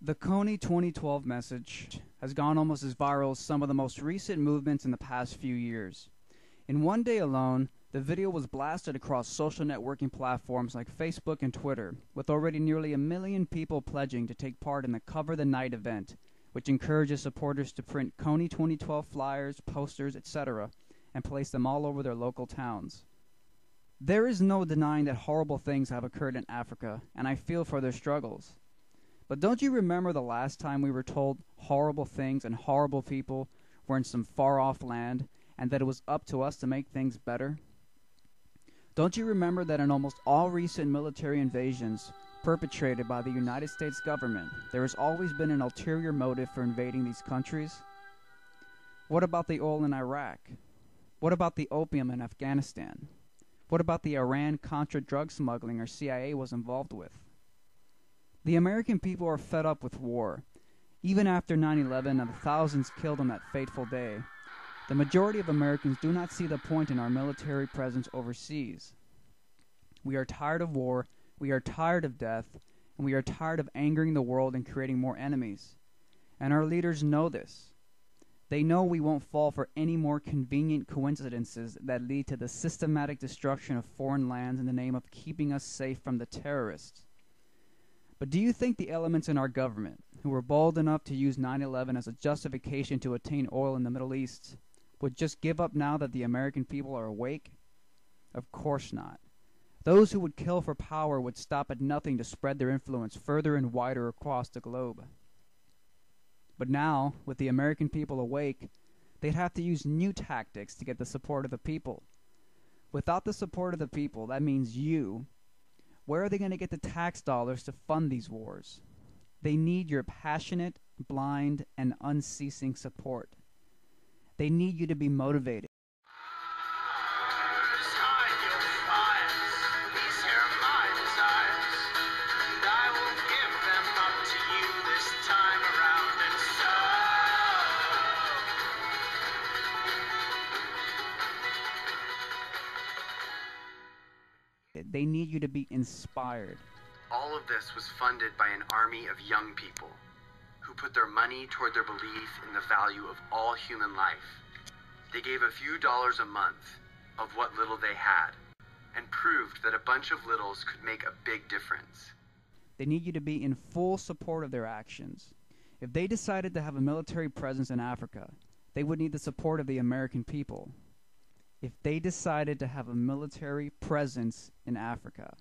The Kony 2012 message has gone almost as viral as some of the most recent movements in the past few years. In one day alone, the video was blasted across social networking platforms like Facebook and Twitter, with already nearly 1 million people pledging to take part in the Cover the Night event, which encourages supporters to print Kony 2012 flyers, posters, etc., and place them all over their local towns. There is no denying that horrible things have occurred in Africa, and I feel for their struggles. But don't you remember the last time we were told horrible things and horrible people were in some far-off land, and that it was up to us to make things better? Don't you remember that in almost all recent military invasions perpetrated by the United States government, there has always been an ulterior motive for invading these countries? What about the oil in Iraq? What about the opium in Afghanistan? What about the Iran-Contra drug smuggling our CIA was involved with? The American people are fed up with war. Even after 9/11 and the thousands killed on that fateful day, the majority of Americans do not see the point in our military presence overseas. We are tired of war, we are tired of death, and we are tired of angering the world and creating more enemies. And our leaders know this. They know we won't fall for any more convenient coincidences that lead to the systematic destruction of foreign lands in the name of keeping us safe from the terrorists. But do you think the elements in our government, who were bold enough to use 9/11 as a justification to attain oil in the Middle East, would just give up now that the American people are awake? Of course not. Those who would kill for power would stop at nothing to spread their influence further and wider across the globe. But now, with the American people awake, they'd have to use new tactics to get the support of the people. Without the support of the people, that means you. Where are they going to get the tax dollars to fund these wars? They need your passionate, blind, and unceasing support. They need you to be motivated. They need you to be inspired. All of this was funded by an army of young people who put their money toward their belief in the value of all human life. They gave a few dollars a month of what little they had and proved that a bunch of littles could make a big difference. They need you to be in full support of their actions. If they decided to have a military presence in Africa, they would need the support of the American people. If they decided to have a military presence in Africa.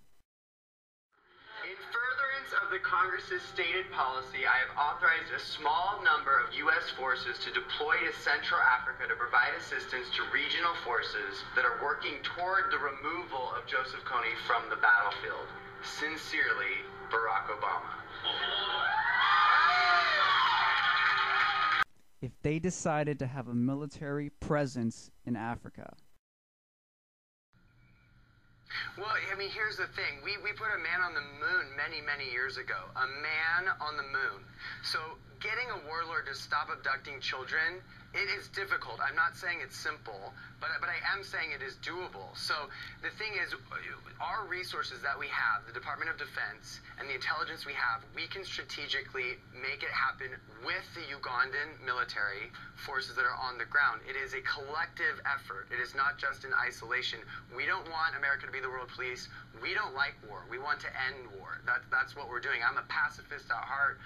In furtherance of the Congress's stated policy, I have authorized a small number of U.S. forces to deploy to Central Africa to provide assistance to regional forces that are working toward the removal of Joseph Kony from the battlefield. Sincerely, Barack Obama. If they decided to have a military presence in Africa. Well, I mean, here's the thing. We put a man on the moon many years ago. A man on the moon. So getting a warlord to stop abducting children, it is difficult. I'm not saying it's simple, but I am saying it is doable. So the thing is, our resources that we have, the Department of Defense and the intelligence we have, we can strategically make it happen with the Ugandan military forces that are on the ground. It is a collective effort. It is not just in isolation. We don't want America to be the world police. We don't like war. We want to end war. That's what we're doing. I'm a pacifist at heart.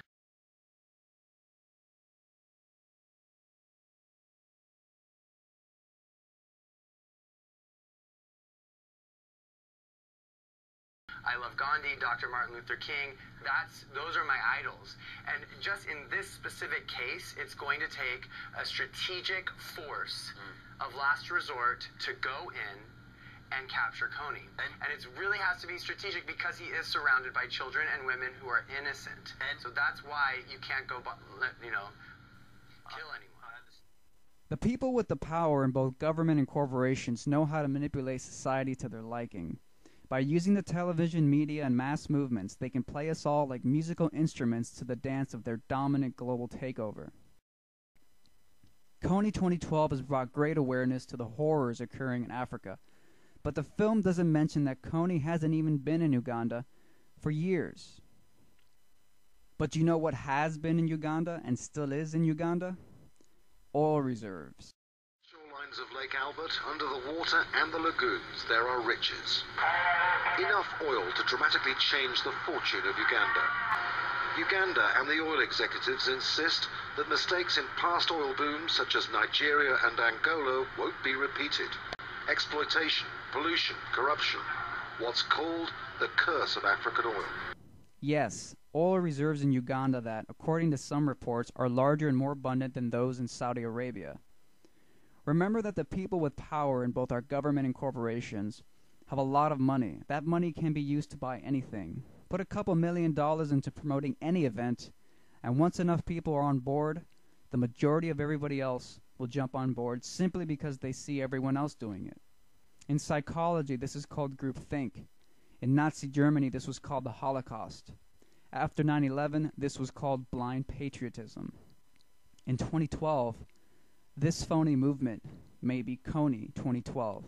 I love Gandhi, Dr. Martin Luther King. Those are my idols. And just in this specific case, it's going to take a strategic force of last resort to go in and capture Kony. And it really has to be strategic because he is surrounded by children and women who are innocent. And so that's why you can't go, kill anyone. The people with the power in both government and corporations know how to manipulate society to their liking. By using the television, media, and mass movements, they can play us all like musical instruments to the dance of their dominant global takeover. Kony 2012 has brought great awareness to the horrors occurring in Africa, But the film doesn't mention that Kony hasn't even been in Uganda for years. But do you know what has been in Uganda and still is in Uganda? Oil reserves. Shorelines of Lake Albert, under the water and the lagoons, there are riches. Enough oil to dramatically change the fortune of Uganda. Uganda and the oil executives insist that mistakes in past oil booms such as Nigeria and Angola won't be repeated. Exploitation, pollution, corruption. What's called the curse of African oil. Yes, oil reserves in Uganda that, according to some reports, are larger and more abundant than those in Saudi Arabia. Remember that the people with power in both our government and corporations have a lot of money. That money can be used to buy anything. Put a couple $1 million into promoting any event, and once enough people are on board, the majority of everybody else will jump on board simply because they see everyone else doing it. In psychology, this is called groupthink. In Nazi Germany, this was called the Holocaust. After 9/11, this was called blind patriotism. In 2012, this phony movement may be Kony 2012.